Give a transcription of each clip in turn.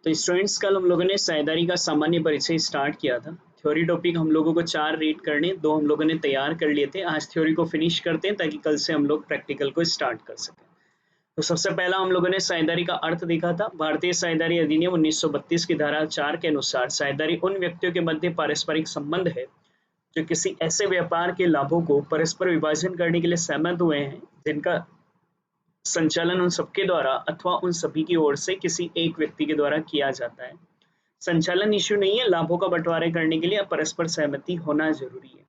तो स्टूडेंट्स कल हम लोगों ने साझेदारी का सामान्य परिचय स्टार्ट किया था। थ्योरी टॉपिक हम लोगों को 4 रीड करने, 2 हम लोगों ने तैयार कर लिए थे। आज थ्योरी को फिनिश करते हैं ताकि कल से हम लोग प्रैक्टिकल को स्टार्ट कर सकें। तो सबसे पहला हम लोगों ने साझेदारी का अर्थ देखा था। भारतीय साझेदारी अधिनियम 1932 की धारा 4 के अनुसार साझेदारी उन व्यक्तियों के मध्य पारस्परिक संबंध है जो किसी ऐसे व्यापार के लाभों को परस्पर विभाजन करने के लिए सहमत हुए हैं जिनका संचालन उन सबके द्वारा अथवा उन सभी की ओर से किसी एक व्यक्ति के द्वारा किया जाता है। संचालन इश्यू नहीं है, लाभों का बंटवारे करने के लिए परस्पर सहमति होना जरूरी है।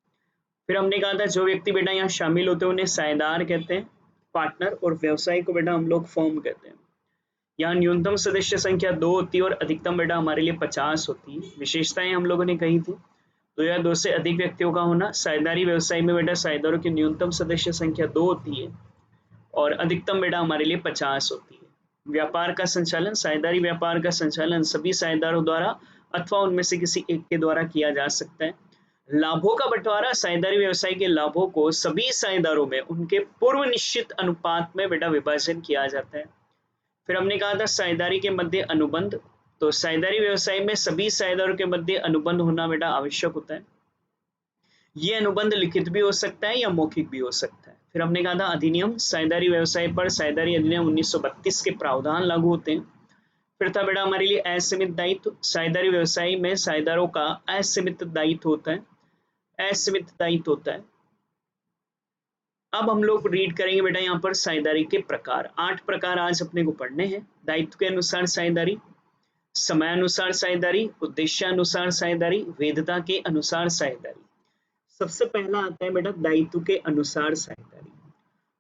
फिर हमने कहा था जो व्यक्ति बेटा यहाँ शामिल होते हैं उन्हें साझेदार कहते हैं, पार्टनर, और व्यवसाय को बेटा हम लोग फर्म कहते हैं। यहाँ न्यूनतम सदस्य संख्या 2 होती है और अधिकतम बेटा हमारे लिए 50 होती है। विशेषताएं हम लोगों ने कही थी 2 या 2 से अधिक व्यक्तियों का होना। साझेदारी व्यवसाय में बेटा साझेदारों की न्यूनतम सदस्य संख्या 2 होती है और अधिकतम बेटा हमारे लिए 50 होती है। व्यापार का संचालन, साझेदारी व्यापार का संचालन सभी साझेदारों द्वारा अथवा उनमें से किसी एक के द्वारा किया जा सकता है। लाभों का बंटवारा, साझेदारी व्यवसाय के लाभों को सभी साझेदारों में उनके पूर्व निश्चित अनुपात में बेटा विभाजन किया जाता है। फिर हमने कहा था साझेदारी के मध्य अनुबंध, तो साझेदारी व्यवसाय में सभी साझेदारों के मध्य अनुबंध होना बेटा आवश्यक होता है। ये अनुबंध लिखित भी हो सकता है या मौखिक भी हो सकता है। फिर हमने कहा था अधिनियम, साझेदारी व्यवसाय पर साझेदारी अधिनियम 1932 के प्रावधान लागू होते हैं। फिर था बेटा हमारे लिए असीमित दायित्व, साझेदारी व्यवसाय में साझेदारों का असीमित दायित्व होता है, असीमित दायित्व होता है। अब हम लोग रीड करेंगे बेटा यहाँ पर साझेदारी के प्रकार। 8 प्रकार आज अपने को पढ़ने हैं। दायित्व के अनुसार साझेदारी, समयानुसार साझेदारी, उद्देश्यानुसार साझेदारी, वैधता के अनुसार साझेदारी। सबसे पहला आता है बेटा दायित्व के अनुसार साझेदारी।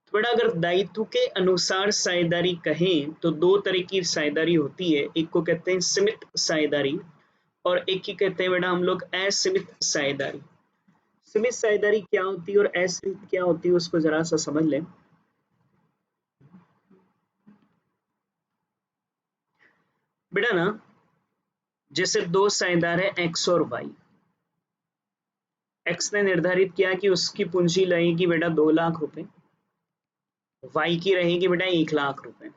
तो बेटा अगर दायित्व के अनुसार साझेदारी कहें तो 2 तरह की साझेदारी होती है। एक को कहते हैं सीमित साझेदारी और एक ही कहते हैं बेटा हम लोग असीमित साझेदारी। सीमित साझेदारी क्या होती है और असीमित क्या होती है उसको जरा सा समझ लें। बेटा ना जैसे 2 साझेदार है एक्स और वाई। एक्स ने निर्धारित किया कि उसकी पूंजी लगेगी बेटा 2 लाख रुपए, वाई की रहेगी बेटा 1 लाख रुपए।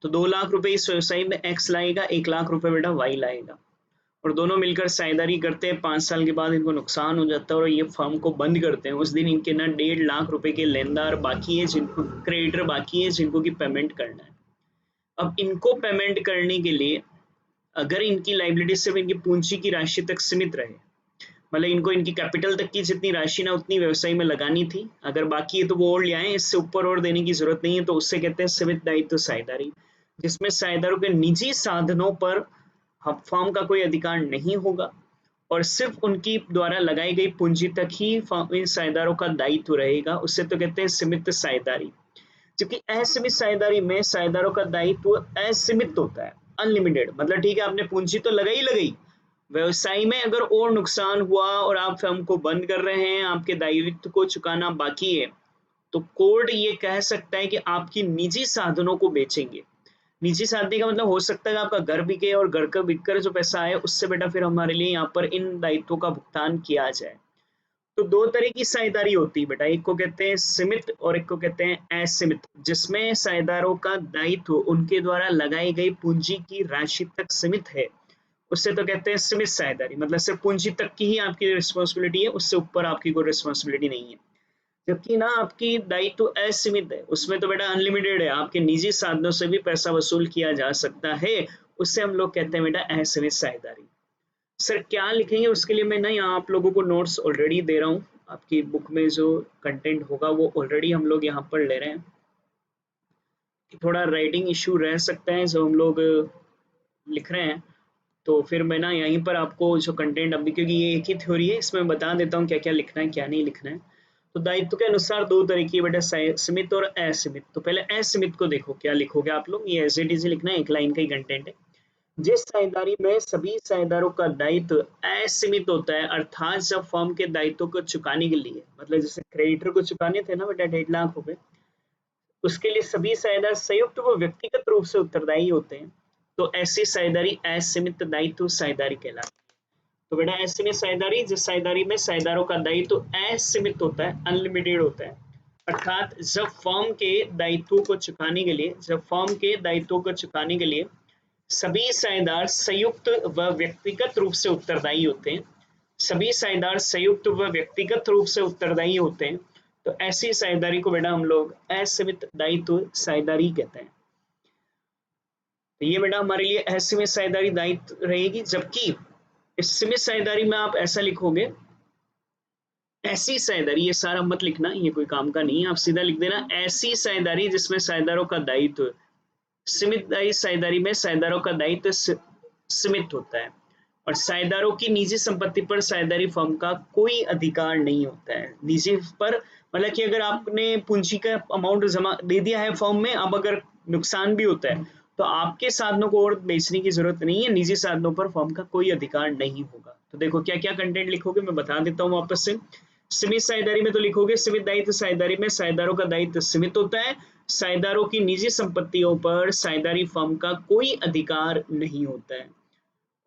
तो 2 लाख रुपए इस व्यवसाय में एक्स लाएगा, 1 लाख रुपए बेटा वाई लाएगा और दोनों मिलकर साझेदारी करते हैं। 5 साल के बाद इनको नुकसान हो जाता है और ये फर्म को बंद करते हैं। उस दिन इनके ना 1.5 लाख रुपए के लेनदार बाकी है, जिनको क्रेडिटर बाकी है, जिनको की पेमेंट करना है। अब इनको पेमेंट करने के लिए अगर इनकी लायबिलिटी सिर्फ इनकी पूंजी की राशि तक सीमित रहे, मतलब इनको इनकी कैपिटल तक की जितनी राशि ना उतनी व्यवसाय में लगानी थी, अगर बाकी है तो वो और ले आए, इससे ऊपर और देने की जरूरत नहीं है, तो उससे कहते हैं सीमित दायित्व साझेदारी, जिसमें साझेदारों के निजी साधनों पर फर्म का कोई अधिकार नहीं होगा और सिर्फ उनकी द्वारा लगाई गई पूंजी तक ही इन साझेदारों का दायित्व रहेगा। उससे तो कहते हैं सीमित साझेदारी। जबकि असीमित साझेदारी में साझेदारों का दायित्व असीमित होता है, अनलिमिटेड। मतलब ठीक है आपने पूंजी तो लगाई, व्यवसाय में अगर और नुकसान हुआ और आप फर्म को बंद कर रहे हैं, आपके दायित्व को चुकाना बाकी है, तो कोर्ट ये कह सकता है कि आपकी निजी साधनों को बेचेंगे। निजी साधने का मतलब हो सकता है आपका घर बिके और घर का बिककर जो पैसा आए उससे बेटा फिर हमारे लिए यहाँ पर इन दायित्वों का भुगतान किया जाए। तो 2 तरह की साझेदारी होती है बेटा, एक को कहते हैं सीमित और एक को कहते हैं असीमित, जिसमें साझेदारों का दायित्व उनके द्वारा लगाई गई पूंजी की राशि तक सीमित है, उससे तो कहते हैं सीमित साझेदारी। मतलब सिर्फ पूंजी तक की ही आपकी रिस्पॉन्सिबिलिटी है, उससे ऊपर आपकी कोई रिस्पॉन्सिबिलिटी नहीं है। जबकि ना आपकी दायित्व असीमित है, उसमें तो बेटा अनलिमिटेड है, आपके निजी साधनों से भी पैसा वसूल किया जा सकता है, उससे हम लोग कहते हैं बेटा असीमित साझेदारी। सर क्या लिखेंगे उसके लिए मैं ना यहाँ आप लोगों को नोट्स ऑलरेडी दे रहा हूँ। आपकी बुक में जो कंटेंट होगा वो ऑलरेडी हम लोग यहाँ पर ले रहे हैं। थोड़ा राइटिंग इश्यू रह सकता है जो हम लोग लिख रहे हैं, तो फिर मैं ना यहीं पर आपको जो कंटेंट अभी, क्योंकि ये एक ही थ्योरी है, इसमें बता देता हूँ क्या क्या लिखना है क्या नहीं लिखना है। तो दायित्व के अनुसार 2 तरह की बेटा, सीमित और असीमित। तो पहले असीमित को देखो क्या लिखोगे आप लोग, ये एज इट इज लिखना है, 1 लाइन का ही कंटेंट है। जिस साझेदारी में सभी साझेदारों का दायित्व असीमित होता है, अर्थात जब फर्म के दायित्वों को चुकाने के लिए, मतलब जैसे क्रेडिटर को चुकाने थे ना बेटा 1.5 लाख रुपए, उसके लिए सभी साझेदार संयुक्त व व्यक्तिगत रूप से उत्तरदायी होते हैं, तो ऐसी साझेदारी असीमित दायित्व साझेदारी कहलाती है। तो बेटा असीमित साझेदारी, जिस साझेदारी में साझेदारों का दायित्व असीमित होता है, अनलिमिटेड होता है, अर्थात जब फर्म के दायित्वों को चुकाने के लिए सभी साझेदार संयुक्त व व्यक्तिगत रूप से उत्तरदायी होते हैं। सभी साझेदार संयुक्त व व्यक्तिगत रूप से उत्तरदायी होते हैं, तो ऐसी साझेदारी को बेटा हम लोग असीमित दायित्व साझेदारी कहते हैं। तो ये बेटा हमारे लिए असीमित साझेदारी दायित्व रहेगी। जबकि इस सीमित साझेदारी में आप ऐसा लिखोगे, ऐसी साझेदारी, ये सारा मत लिखना, ये कोई काम का नहीं है, आप सीधा लिख देना ऐसी साझेदारी जिसमें साझेदारों का दायित्व, सीमित साझेदारी में साझेदारों का दायित्व सीमित होता है और साझेदारों की निजी संपत्ति पर साझेदारी फर्म का कोई अधिकार नहीं होता है। निजी पर मतलब कि अगर आपने पूंजी का अमाउंट जमा दे दिया है फर्म में, अब अगर नुकसान भी होता है तो आपके साधनों को और बेचने की जरूरत नहीं है, निजी साधनों पर फर्म का कोई अधिकार नहीं होगा। तो देखो क्या क्या कंटेंट लिखोगे, मैं बता देता हूँ वापस से। सीमित साझेदारी में तो लिखोगे सीमित दायित्व साझेदारी में साझेदारों का दायित्व सीमित होता है, साझेदारों की निजी संपत्तियों पर साझेदारी फर्म का कोई अधिकार नहीं होता है।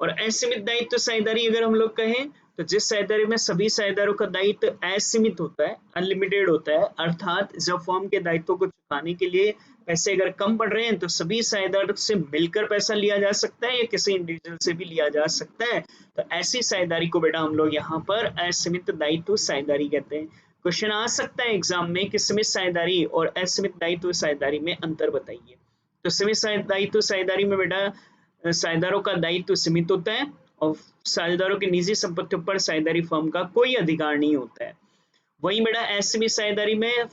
और असीमित दायित्व साझेदारी अगर हम लोग कहें तो जिस साझेदारी में सभी साझेदारों का दायित्व असीमित होता है, अनलिमिटेड होता है, अर्थात जब फर्म के दायित्वों को चुकाने के लिए पैसे अगर कम पड़ रहे हैं तो सभी साझेदारों से मिलकर पैसा लिया जा सकता है या किसी इंडिविजुअल से भी लिया जा सकता है। तो ऐसी साझेदारी को बेटा हम लोग यहाँ पर असीमित दायित्व साझेदारी कहते हैं। क्वेश्चन आ सकता है एग्जाम में कि सीमित साझेदारी और असीमित दायित्व साझेदारी में अंतर बताइए। तो सीमित दायित्व साझेदारी में बेटा साझेदारों का दायित्व सीमित होता है और साझेदारों की निजी संपत्तियों पर साझेदारी फर्म का कोई अधिकार नहीं होता है। वहीं बेटा असीमित साझेदारी में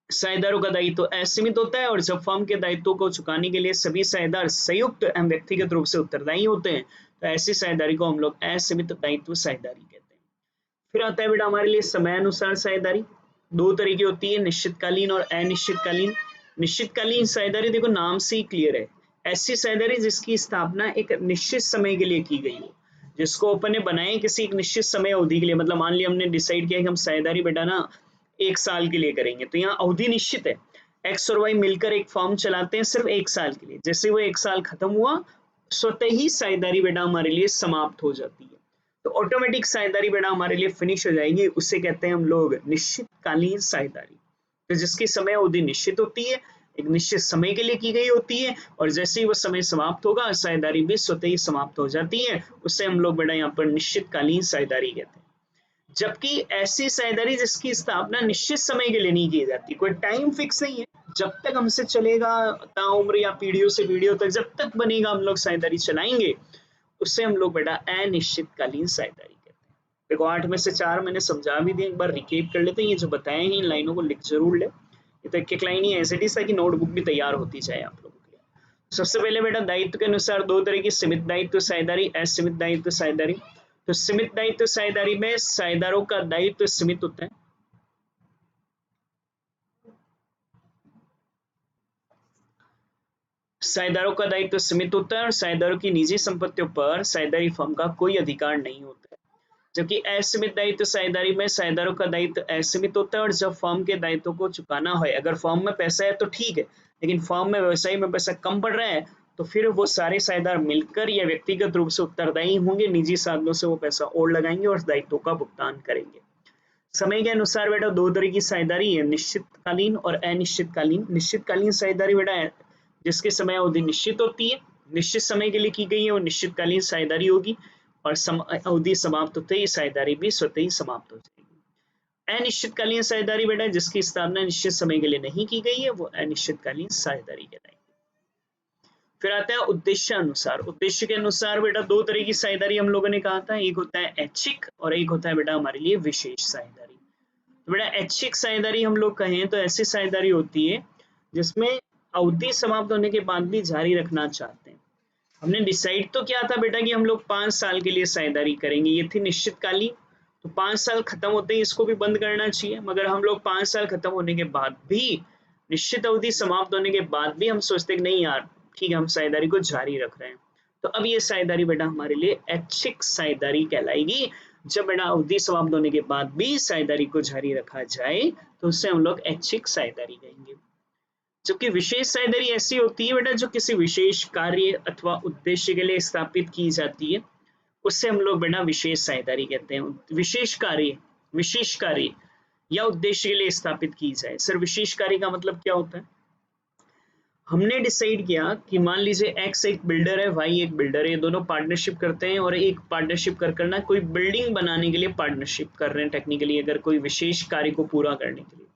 साझेदारों का दायित्व असीमित होता है और जब फर्म के दायित्वों को चुकाने के लिए सभी साझेदार संयुक्त एवं व्यक्तिगत रूप से उत्तरदायी होते हैं, तो ऐसी साझेदारी को हम लोग असीमित दायित्व साझेदारी कहते हैं। फिर आता है बेटा हमारे लिए समयानुसार साझेदारी। दो तरीके होती है, निश्चितकालीन और अनिश्चितकालीन। निश्चितकालीन साझेदारी देखो नाम से ही क्लियर है, ऐसी साझेदारी जिसकी स्थापना एक निश्चित समय के लिए की गई हो, जिसको अपन ने बनाए किसी एक निश्चित समय अवधि के लिए। मतलब मान लिया हमने डिसाइड किया कि हम साझेदारी बेटा ना 1 साल के लिए करेंगे, तो यहाँ अवधि निश्चित है, एक्स और वाई मिलकर एक फर्म चलाते हैं सिर्फ 1 साल के लिए। जैसे वो 1 साल खत्म हुआ, स्वतः ही साझेदारी बेटा हमारे लिए समाप्त हो जाती है, तो ऑटोमेटिक साझेदारी बेटा हमारे लिए फिनिश हो जाएगी। उसे कहते हैं हम लोग निश्चितकालीन साझेदारी, तो जिसकी समय अवधि निश्चित होती है, एक निश्चित समय के लिए की गई होती है और जैसे ही वो समय समाप्त होगा साझेदारी भी स्वतः ही समाप्त हो जाती है। उससे हम लोग बेटा यहाँ पर निश्चितकालीन साझेदारी कहते हैं। जबकि ऐसी साझेदारी जिसकी स्थापना निश्चित समय के लिए नहीं की जाती, कोई टाइम फिक्स नहीं है, जब तक हमसे चलेगा ताउम्र या पीढ़ियों से पीढ़ियों तक जब तक बनेगा हम लोग साझेदारी चलाएंगे, उससे हम लोग बेटा अनिश्चितकालीन साझेदारी कहते हैं। देखो 8 में से 4 मैंने समझा भी दिए, एक बार रिकेप कर लेते हैं। ये जो बताए हैं इन लाइनों को लिख जरूर ले, ये तो एक लाइन ही ऐसे ही ताकि नोटबुक भी तैयार होती जाए आप लोगों के लिए। सबसे पहले बेटा दायित्व के अनुसार दो तरह की सीमित दायित्व साझेदारी, असीमित दायित्व साझेदारी। तो सीमित दायित्व साझेदारी में साझेदारों का दायित्व सीमित होता है, साझेदारों का दायित्व सीमित होता है और साझेदारों की निजी संपत्तियों पर साझेदारी फर्म का कोई अधिकार नहीं होता है। जबकि असीमित दायित्व साझेदारी में साझेदारों का दायित्व असीमित होता है और जब फर्म के दायित्वों को चुकाना है, अगर फर्म में पैसा है तो ठीक है, लेकिन फर्म में व्यवसाय में पैसा कम पड़ रहा है तो फिर वो सारे साझेदार मिलकर या व्यक्तिगत रूप से उत्तरदायी होंगे, निजी साधनों से वो पैसा और लगाएंगे और दायित्वों का भुगतान करेंगे। समय के अनुसार बेटा दो तरह की साझेदारी है, निश्चितकालीन और अनिश्चितकालीन। निश्चितकालीन साझेदारी बेटा जिसकी समय अवधि निश्चित होती है, निश्चित समय के लिए की गई है, वो निश्चितकालीन साझेदारी होगी और अवधि समाप्त होते ही साझेदारी भी स्वतः ही समाप्त हो जाएगी। अनिश्चितकालीन साझेदारी बेटा जिसकी स्थापना निश्चित समय के लिए नहीं की गई है, वो अनिश्चितकालीन साझेदारी कहलाएगी। फिर आता है उद्देश्य अनुसार। उद्देश्य के अनुसार बेटा दो तरह की साझेदारी हम लोगों ने कहा था, एक होता है ऐच्छिक और एक होता है बेटा हमारे लिए विशेष साझेदारी। तो बेटा ऐच्छिक साझेदारी हम लोग कहें तो ऐसी साझेदारी होती है जिसमें अवधि समाप्त होने के बाद भी जारी रखना चाहते हैं। हमने डिसाइड तो किया था बेटा कि हम लोग 5 साल के लिए साझेदारी करेंगे, ये थी निश्चितकालीन, तो 5 साल खत्म होते ही इसको भी बंद करना चाहिए, मगर हम लोग 5 साल खत्म होने के बाद भी, निश्चित अवधि समाप्त होने के बाद भी हम सोचते कि नहीं यार ठीक है हम साझेदारी को जारी रख रहे हैं, तो अब ये साझेदारी बेटा हमारे लिए ऐच्छिक साझेदारी कहलाएगी। जब बेटा अवधि समाप्त होने के बाद भी साझेदारी को जारी रखा जाए तो उससे हम लोग ऐच्छिक साझेदारी कहेंगे। जबकि विशेष साझेदारी ऐसी होती है बेटा जो किसी विशेष कार्य अथवा उद्देश्य के लिए स्थापित की जाती है, उससे हम लोग बेटा विशेष साझेदारी कहते हैं। विशेष कार्य या उद्देश्य के लिए स्थापित की जाए। सर विशेष कार्य का मतलब क्या होता है? हमने डिसाइड किया कि मान लीजिए एक्स एक बिल्डर है, वाई एक बिल्डर है, ये दोनों पार्टनरशिप करते हैं और एक पार्टनरशिप कर करना कोई बिल्डिंग बनाने के लिए पार्टनरशिप कर रहे हैं टेक्निकली, अगर कोई विशेष कार्य को पूरा करने के लिए।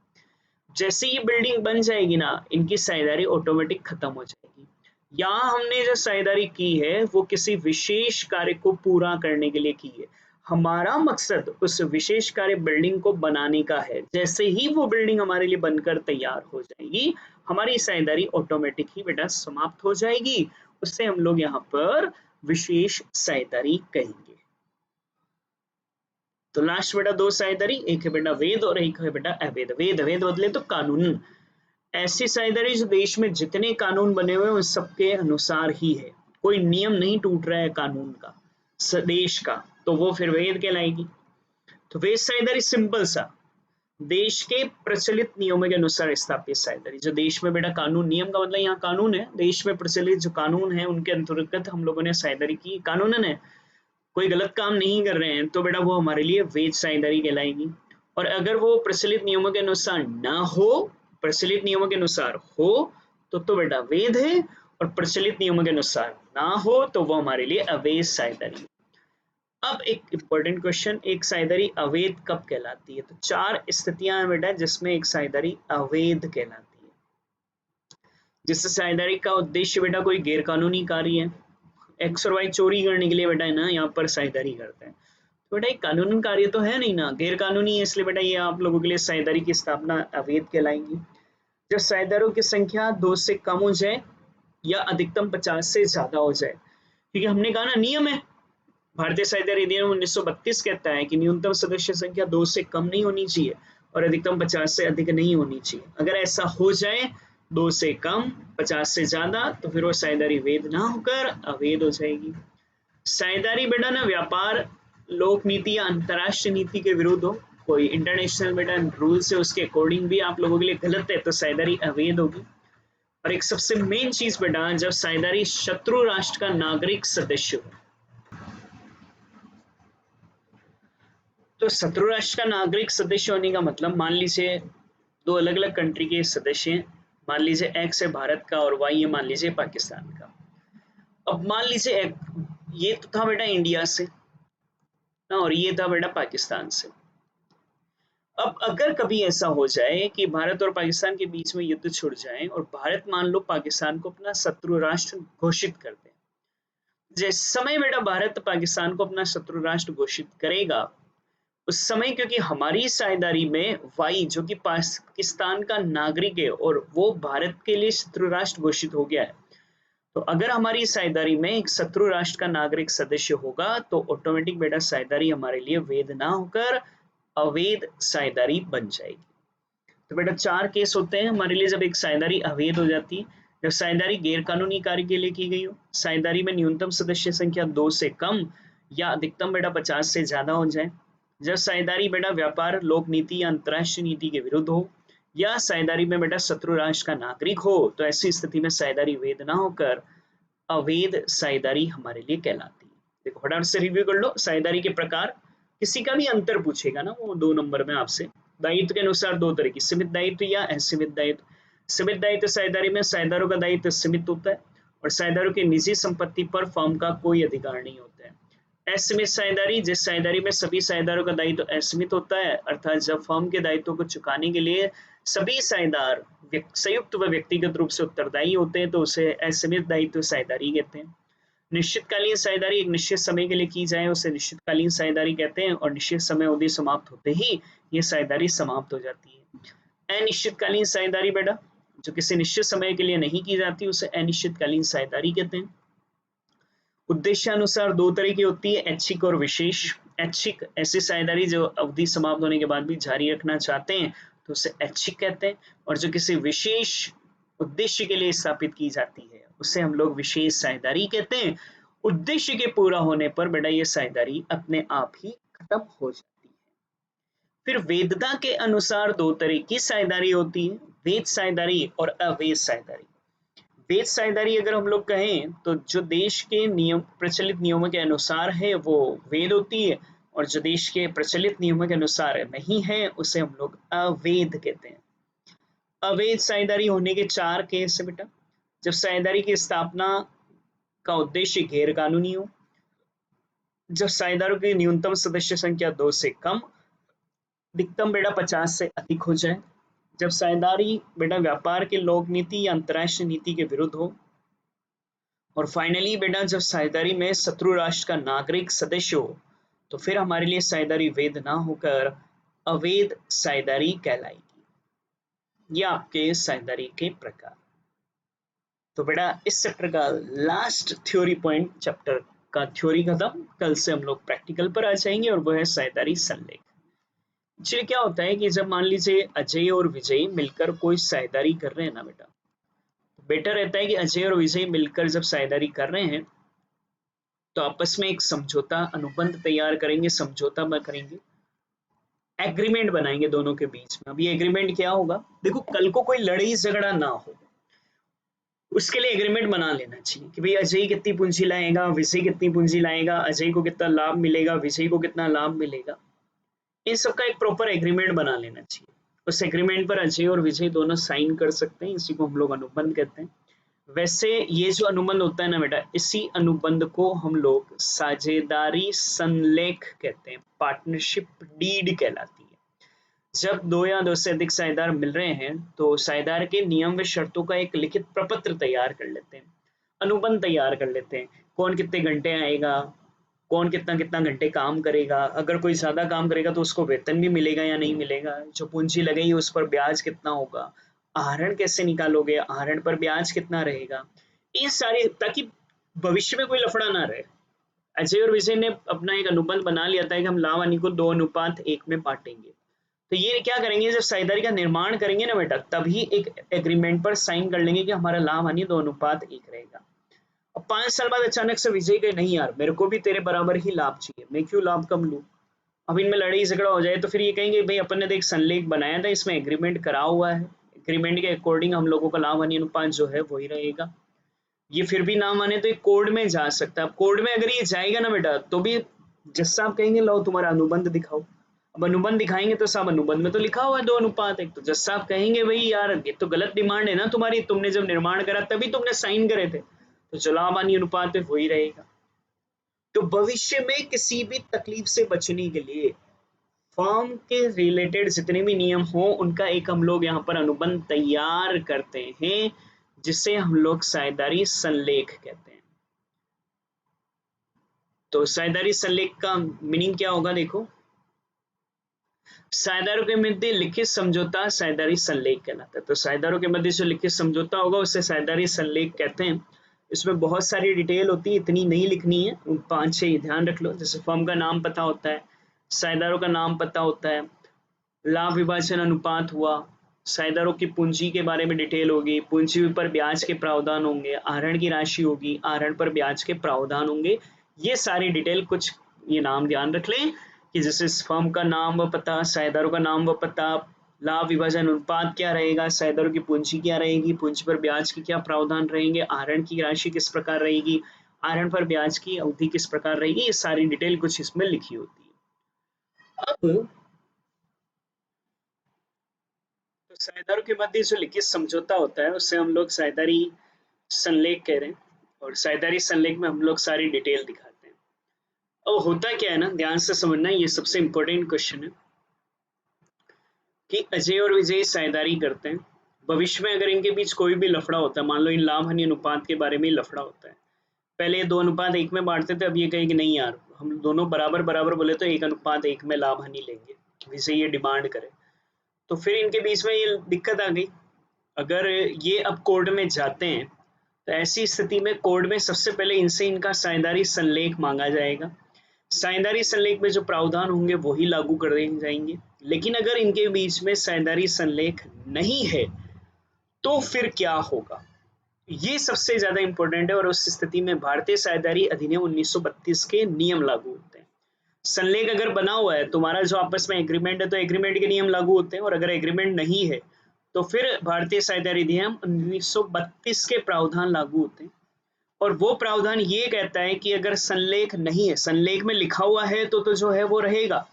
जैसे ही बिल्डिंग बन जाएगी ना, इनकी साझेदारी ऑटोमेटिक खत्म हो जाएगी। यहाँ हमने जो साझेदारी की है वो किसी विशेष कार्य को पूरा करने के लिए की है। हमारा मकसद उस विशेष कार्य बिल्डिंग को बनाने का है। जैसे ही वो बिल्डिंग हमारे लिए बनकर तैयार हो जाएगी, हमारी साझेदारी ऑटोमेटिक ही बेटा समाप्त हो जाएगी। उससे हम लोग यहाँ पर विशेष साझेदारी कहेंगे। तो लास्ट बेटा दो साझेदारी, एक है बेटा वेद और एक है बेटा अवैध। वेद अवैध बदले तो कानून। ऐसी साझेदारी जो देश में जितने कानून बने हुए हैं उन सबके अनुसार ही है, कोई नियम नहीं टूट रहा है कानून का, देश का, तो वो फिर वेद कहलाएगी। तो वेद साझेदारी सिंपल सा, देश के प्रचलित नियमों के अनुसार स्थापित साझेदारी। जो देश में बेटा कानून, नियम का मतलब यहाँ कानून है, देश में प्रचलित जो कानून है उनके अंतर्गत हम लोगों ने साझेदारी की। कानूनन है, कोई गलत काम नहीं कर रहे हैं, तो बेटा वो हमारे लिए वैध साझेदारी कहलाएगी। और अगर वो प्रचलित नियमों के अनुसार ना हो, प्रचलित नियमों के अनुसार हो तो बेटा वैध है, और प्रचलित नियमों के अनुसार ना हो तो वो हमारे लिए अवैध साझेदारी। अब एक इंपॉर्टेंट क्वेश्चन, एक साझेदारी अवैध कब कहलाती है? तो चार स्थितियां हैं बेटा जिसमें एक साझेदारी अवैध कहलाती है। जिससे साझेदारी का उद्देश्य बेटा कोई गैरकानूनी कार्य है, एक्स और वाई चोरी करने के लिए बेटा है ना यहाँ पर साझेदारी करते हैं, तो बेटा एक कानूनी कार्य तो है नहीं ना, गैर कानूनी है, इसलिए बेटा ये आप लोगों के लिए साझेदारी की स्थापना अवैध कहलाएंगी। जब साझेदारों की संख्या 2 से कम हो जाए या अधिकतम 50 से ज्यादा हो जाए, क्योंकि हमने कहा ना नियम है, भारतीय साझेदारी अधिनियम 1932 कहता है कि न्यूनतम सदस्य संख्या 2 से कम नहीं होनी चाहिए और अधिकतम 50 से अधिक नहीं होनी चाहिए। अगर ऐसा हो जाए 2 से कम 50 से ज्यादा, तो फिर वो साझेदारी वैध ना होकर अवैध हो जाएगी। साझेदारी बेटा ना व्यापार, लोक नीति या अंतरराष्ट्रीय नीति के विरुद्ध हो, कोई इंटरनेशनल बेटा रूल्स है उसके अकॉर्डिंग भी आप लोगों के लिए गलत है, तो साझेदारी अवैध होगी। और एक सबसे मेन चीज बेटा, जब साझेदारी शत्रु राष्ट्र का नागरिक सदस्य हो, तो शत्रु राष्ट्र का नागरिक सदस्य होने का मतलब, मान लीजिए दो अलग अलग कंट्री के सदस्य हैं, मान लीजिए एक्स है भारत का और वाई है मान लीजिए पाकिस्तान का। अब मान लीजिए ये तो था बेटा इंडिया से ना, और ये था बेटा पाकिस्तान से। अब अगर कभी ऐसा हो जाए कि भारत और पाकिस्तान के बीच में युद्ध छिड़ जाए और भारत मान लो पाकिस्तान को अपना शत्रु राष्ट्र घोषित कर दे, जिस समय बेटा भारत पाकिस्तान को अपना शत्रु राष्ट्र घोषित करेगा, उस समय क्योंकि हमारी साझेदारी में वाई जो कि पाकिस्तान का नागरिक है और वो भारत के लिए शत्रु राष्ट्र घोषित हो गया है, तो अगर हमारी साझेदारी में एक शत्रु राष्ट्र का नागरिक सदस्य होगा तो ऑटोमेटिक बेटा साझेदारी हमारे लिए वैध ना होकर अवैध साझेदारी बन जाएगी। तो बेटा चार केस होते हैं हमारे लिए जब एक साझेदारी अवैध हो जाती है। जब साझेदारी गैर कानूनी कार्य के लिए की गई हो, साझेदारी में न्यूनतम सदस्य संख्या 2 से कम या अधिकतम बेटा 50 से ज्यादा हो जाए, जब साझेदारी बेटा व्यापार, लोक नीति या अंतरराष्ट्रीय नीति के विरुद्ध हो, या साझेदारी में बेटा शत्रु राष्ट्र का नागरिक हो, तो ऐसी स्थिति में साझेदारी वैध ना होकर अवैध साझेदारी हमारे लिए कहलाती है। देखो फटाफट से रिव्यू कर लो साझेदारी के प्रकार। किसी का भी अंतर पूछेगा ना वो 2 नंबर में आपसे। दायित्व के अनुसार दो तरह की, सीमित दायित्व या असीमित दायित्व। सीमित दायित्व साझेदारी में साझेदारों का दायित्व सीमित होता है और साझेदारों की निजी संपत्ति पर फर्म का कोई अधिकार नहीं होता है। असीमित साझेदारी, जिस साझेदारी में सभी साझेदारों का दायित्व असीमित होता है, अर्थात जब फर्म के दायित्वों को चुकाने के लिए सभी साझेदार संयुक्त व व्यक्तिगत रूप से उत्तरदायी होते हैं, तो उसे असीमित दायित्व साझेदारी कहते हैं। निश्चितकालीन साझेदारी एक निश्चित समय के लिए की जाए उसे निश्चितकालीन साझेदारी कहते हैं, और निश्चित समय अवधि समाप्त होते ही ये साझेदारी समाप्त हो जाती है। अनिश्चितकालीन साझेदारी बेटा जो किसी निश्चित समय के लिए नहीं की जाती उसे अनिश्चितकालीन साझेदारी कहते हैं। उद्देश्यानुसार दो तरह की होती है, ऐच्छिक और विशेष। ऐच्छिक ऐसी साझेदारी जो अवधि समाप्त होने के बाद भी जारी रखना चाहते हैं तो उसे ऐच्छिक कहते हैं, और जो किसी विशेष उद्देश्य के लिए स्थापित की जाती है उसे हम लोग विशेष साझेदारी कहते हैं। उद्देश्य के पूरा होने पर बेटा ये साझेदारी अपने आप ही खत्म हो जाती है। फिर वैधता के अनुसार दो तरह की साझेदारी होती है, वैध साझेदारी और अवैध साझेदारी। वैध साझेदारी अगर हम लोग कहें तो जो देश के नियम, प्रचलित नियमों के अनुसार है वो वैध होती है, और जो देश के प्रचलित नियमों के अनुसार नहीं है उसे हम लोग अवैध कहते हैं। अवैध साझेदारी होने के चार केस है बेटा। जब साझेदारी की स्थापना का उद्देश्य गैर कानूनी हो, जब साझेदारों की न्यूनतम सदस्य संख्या 2 से कम, अधिकतम बेटा 50 से अधिक हो जाए, जब साझेदारी बेटा व्यापार के लोक नीति या अंतर्राष्ट्रीय नीति के विरुद्ध हो, और फाइनली बेटा जब साझेदारी में शत्रु राष्ट्र का नागरिक सदस्य हो, तो फिर हमारे लिए साझेदारी वैध ना होकर अवैध साझेदारी कहलाएगी। ये आपके साझेदारी के प्रकार। तो बेटा इस चैप्टर का लास्ट थ्योरी पॉइंट, चैप्टर का थ्योरी खत्म। कल से हम लोग प्रैक्टिकल पर आ जाएंगे और वो है साझेदारी संलेख। चलिए, क्या होता है कि जब मान लीजिए अजय और विजय मिलकर कोई साझेदारी कर रहे हैं ना बेटा, बेटर रहता है कि अजय और विजय मिलकर जब साझेदारी कर रहे हैं तो आपस में एक समझौता अनुबंध तैयार करेंगे, समझौता करेंगे, एग्रीमेंट बनाएंगे दोनों के बीच में। अब ये एग्रीमेंट क्या होगा, देखो कल को कोई लड़ाई झगड़ा ना हो, उसके लिए एग्रीमेंट बना लेना चाहिए कि भाई अजय कितनी पूंजी लाएगा, विजय कितनी पूंजी लाएगा, अजय को कितना लाभ मिलेगा, विजय को कितना लाभ मिलेगा। इन सबका एक प्रॉपर एग्रीमेंट बना लेना चाहिए। उस एग्रीमेंट पर अजय और विजय दोनों साइन कर सकते हैं, इसी को हम लोग अनुबंध कहते हैं। वैसे ये जो अनुबंध होता है ना बेटा, इसी अनुबंध को हम लोग साझेदारी संलेख कहते हैं, पार्टनरशिप डीड कहलाती है। जब दो या दो से अधिक साझेदार मिल रहे हैं तो साझेदार के नियम व शर्तों का एक लिखित प्रपत्र तैयार कर लेते हैं, अनुबंध तैयार कर लेते हैं। कौन कितने घंटे आएगा, कौन कितना कितना घंटे काम करेगा, अगर कोई ज्यादा काम करेगा तो उसको वेतन भी मिलेगा या नहीं मिलेगा, जो पूंजी लगेगी उस पर ब्याज कितना होगा, आहरण कैसे निकालोगे, आहरण पर ब्याज कितना रहेगा, ये सारी, ताकि भविष्य में कोई लफड़ा ना रहे। अजय और विजय ने अपना एक अनुबंध बना लिया था कि हम लाभ हानि को 2:1 में बांटेंगे। तो ये क्या करेंगे, जब साझेदारी का निर्माण करेंगे ना बेटा, तभी एक एग्रीमेंट पर साइन कर लेंगे कि हमारा लाभ हानि 2:1 रहेगा। अब 5 साल बाद अचानक से विजय कहे नहीं यार, मेरे को भी तेरे बराबर ही लाभ चाहिए, मैं क्यों लाभ कम लूं। अब इनमें लड़ाई झगड़ा हो जाए तो फिर ये कहेंगे भाई अपन ने तो एक संलेख बनाया था, इसमें एग्रीमेंट करा हुआ है, एग्रीमेंट के अकॉर्डिंग हम लोगों का लाभ हानि अनुपात जो है वही रहेगा। ये फिर भी ना माने तो ये कोर्ट में जा सकता है। अब कोर्ट में अगर ये जाएगा ना बेटा, तो भी जज साहब कहेंगे लो तुम्हारा अनुबंध दिखाओ। अब अनुबंध दिखाएंगे तो साहब अनुबंध में तो लिखा हुआ है 2:1, तो जज साहब कहेंगे भाई यार ये तो गलत डिमांड है ना तुम्हारी, तुमने जब निर्माण करा तभी तुमने साइन करे थे, तो जो लाभ हानि अनुपात है वही रहेगा। तो भविष्य में किसी भी तकलीफ से बचने के लिए फर्म के रिलेटेड जितने भी नियम हो उनका एक हम लोग यहाँ पर अनुबंध तैयार करते हैं, जिसे हम लोग साझेदारी संलेख कहते हैं। तो साझेदारी संलेख का मीनिंग क्या होगा, देखो, साझेदारों के मध्य लिखित समझौता साझेदारी संलेख कहलाता है। तो साझेदारों के मध्य जो लिखित समझौता होगा उसे साझेदारी संलेख कहते हैं। इसमें बहुत सारी डिटेल होती है, इतनी नहीं लिखनी है, 5-6 ध्यान रख लो। जैसे फर्म का नाम पता होता है, साझेदारों का नाम पता होता है, लाभ विभाजन अनुपात हुआ, साझेदारों की पूंजी के बारे में डिटेल होगी, पूंजी पर ब्याज के प्रावधान होंगे, आहरण की राशि होगी, आहरण पर ब्याज के प्रावधान होंगे। ये सारी डिटेल, कुछ ये नाम ध्यान रख लें कि जैसे फर्म का नाम व पता, साझेदारों का नाम व पता, लाभ विभाजन अनुपात क्या रहेगा, साझेदारों की पूंजी क्या रहेगी, पूंजी पर ब्याज के क्या प्रावधान रहेंगे, आहरण की राशि किस प्रकार रहेगी, आहरण पर ब्याज की अवधि किस प्रकार रहेगी, ये सारी डिटेल कुछ इसमें लिखी होती है। अब तो साझेदारों के मध्य जो लिखित समझौता होता है उसे हम लोग साझेदारी संलेख कह रहे हैं, और साझेदारी संलेख में हम लोग सारी डिटेल दिखाते हैं। अब होता क्या है ना, ध्यान से समझना, ये सबसे इंपॉर्टेंट क्वेश्चन है कि अजय और विजय साझेदारी करते हैं। भविष्य में अगर इनके बीच कोई भी लफड़ा होता है, मान लो इन लाभ हानि अनुपात के बारे में लफड़ा होता है, पहले 2:1 में बांटते थे, अब ये कहे कि नहीं यार हम दोनों बराबर बराबर बोले तो 1:1 में लाभ हानि लेंगे, विजय ये डिमांड करे, तो फिर इनके बीच में ये दिक्कत आ गई। अगर ये अब कोर्ट में जाते हैं तो ऐसी स्थिति में कोर्ट में सबसे पहले इनसे इनका साझेदारी संलेख मांगा जाएगा। साझेदारी संलेख में जो प्रावधान होंगे वही लागू कर दिए जाएंगे। लेकिन अगर इनके बीच में साझेदारी संलेख नहीं है तो फिर क्या होगा, ये सबसे ज्यादा इंपॉर्टेंट है। और उस स्थिति में भारतीय साझेदारी अधिनियम 1932 के नियम लागू होते हैं। संलेख अगर बना हुआ है, तुम्हारा जो आपस में एग्रीमेंट है, तो एग्रीमेंट के नियम लागू होते हैं, और अगर एग्रीमेंट नहीं है तो फिर भारतीय साझेदारी अधिनियम 1932 के प्रावधान लागू होते हैं। और वो प्रावधान ये कहता है कि अगर संलेख नहीं है, संलेख में लिखा हुआ है तो जो है वो रहेगा,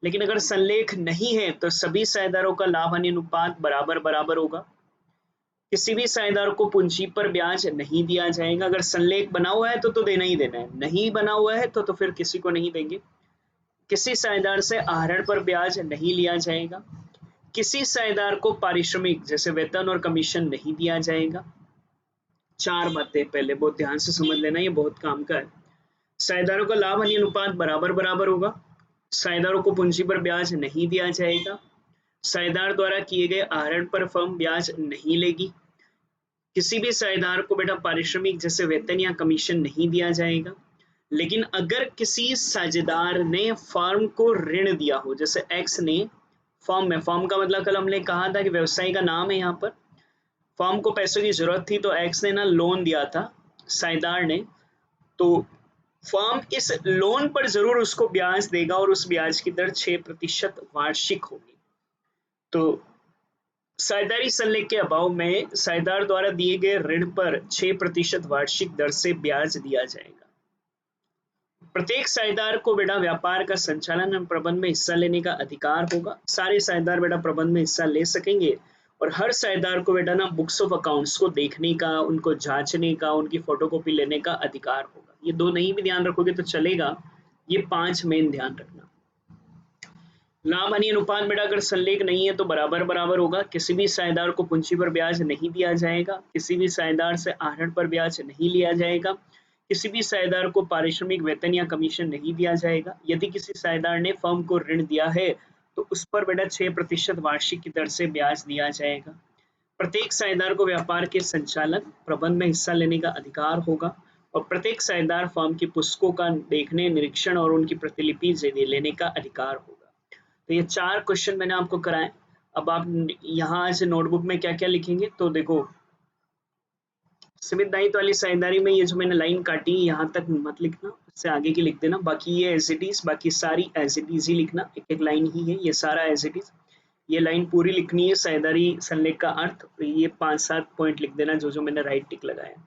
लेकिन अगर संलेख नहीं है तो सभी साझेदारों का लाभ हानि अनुपात बराबर बराबर होगा। किसी भी साझेदार को पूंजी पर ब्याज नहीं दिया जाएगा। अगर संलेख बना हुआ है तो देना ही देना है, नहीं बना हुआ है तो फिर किसी को नहीं देंगे। किसी साझेदार से आहरण पर ब्याज नहीं लिया जाएगा। किसी साझेदार को पारिश्रमिक जैसे वेतन और कमीशन नहीं दिया जाएगा। 4 बातें पहले बहुत ध्यान से समझ लेना, ये बहुत काम का है। साझेदारों का लाभ हानि अनुपात बराबर बराबर होगा। साझेदारों को पूंजी पर ब्याज नहीं दिया जाएगा। साझेदार द्वारा किए गए आहरण पर फर्म ब्याज नहीं लेगी। किसी भी साझेदार को बेटा पारिश्रमिक जैसे वेतन या कमीशन नहीं दिया जाएगा। लेकिन अगर किसी साझेदार ने फर्म को ऋण दिया हो, जैसे एक्स ने फर्म में, फर्म का मतलब कल हमने कहा था कि व्यवसायी का नाम है, यहाँ पर फर्म को पैसों की जरूरत थी तो एक्स ने ना लोन दिया था साझेदार ने, तो फर्म इस लोन पर जरूर उसको ब्याज देगा और उस ब्याज की दर 6% वार्षिक होगी। तो साझेदारी संलेख के अभाव में साझेदार द्वारा दिए गए ऋण पर 6% वार्षिक दर से ब्याज दिया जाएगा। प्रत्येक साझेदार को बेटा व्यापार का संचालन और प्रबंध में हिस्सा लेने का अधिकार होगा। सारे साझेदार बेटा प्रबंध में हिस्सा ले सकेंगे और हर साझेदार को बेटा ना बुक्स ऑफ अकाउंट्स को देखने का, उनको जांचने का, उनकी फोटोकॉपी लेने का अधिकार होगा। ये 2 नहीं भी ध्यान रखोगे तो चलेगा, ये 5 मेन ध्यान रखना। लाभ हानि अनुपात बेटा अगर संलेख नहीं है तो बराबर बराबर होगा। किसी भी साझेदार को पूंजी पर ब्याज नहीं दिया जाएगा। किसी भी साझेदार से आहरण पर ब्याज नहीं लिया जाएगा। किसी भी साझेदार को पारिश्रमिक वेतन या कमीशन नहीं दिया जाएगा। यदि किसी साझेदार ने फर्म को ऋण दिया है तो उस पर बेटा 6% वार्षिक की दर से ब्याज दिया जाएगा। प्रत्येक साझेदार को व्यापार के संचालन प्रबंध में हिस्सा लेने का अधिकार होगा और प्रत्येक साझेदार फर्म की पुस्तकों का देखने, निरीक्षण और उनकी प्रतिलिपि लेने का अधिकार होगा। तो ये 4 क्वेश्चन मैंने आपको कराए। अब आप यहाँ से नोटबुक में क्या क्या लिखेंगे, तो देखो सीमित दायित्व वाली साझेदारी में ये जो मैंने लाइन काटी यहाँ तक मत लिखना, उससे आगे की लिख देना। बाकी ये एज इट इज, बाकी सारी एज इट इज ही लिखना, एक एक लाइन ही है, ये सारा एज इट इज। ये लाइन पूरी लिखनी है, साझेदारी संलेख का अर्थ, ये 5-7 पॉइंट लिख देना जो जो मैंने राइट टिक लगाया।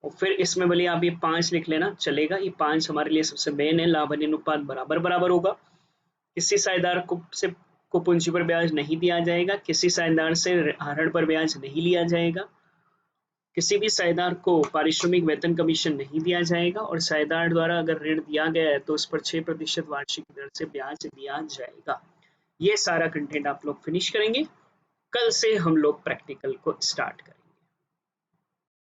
और फिर इसमें भले आप ये 5 लिख लेना चलेगा, ये 5 हमारे लिए सबसे मेन है। लाभ हानि अनुपात बराबर बराबर होगा। किसी साझेदार को पूंजी पर ब्याज नहीं दिया जाएगा। किसी साझेदार से आहरण पर ब्याज नहीं लिया जाएगा। किसी भी साझेदार को पारिश्रमिक वेतन कमीशन नहीं दिया जाएगा और साझेदार द्वारा अगर ऋण दिया गया है तो उस पर 6% वार्षिक दर से ब्याज दिया जाएगा। ये सारा कंटेंट आप लोग फिनिश करेंगे। कल से हम लोग प्रैक्टिकल को स्टार्ट करेंगे।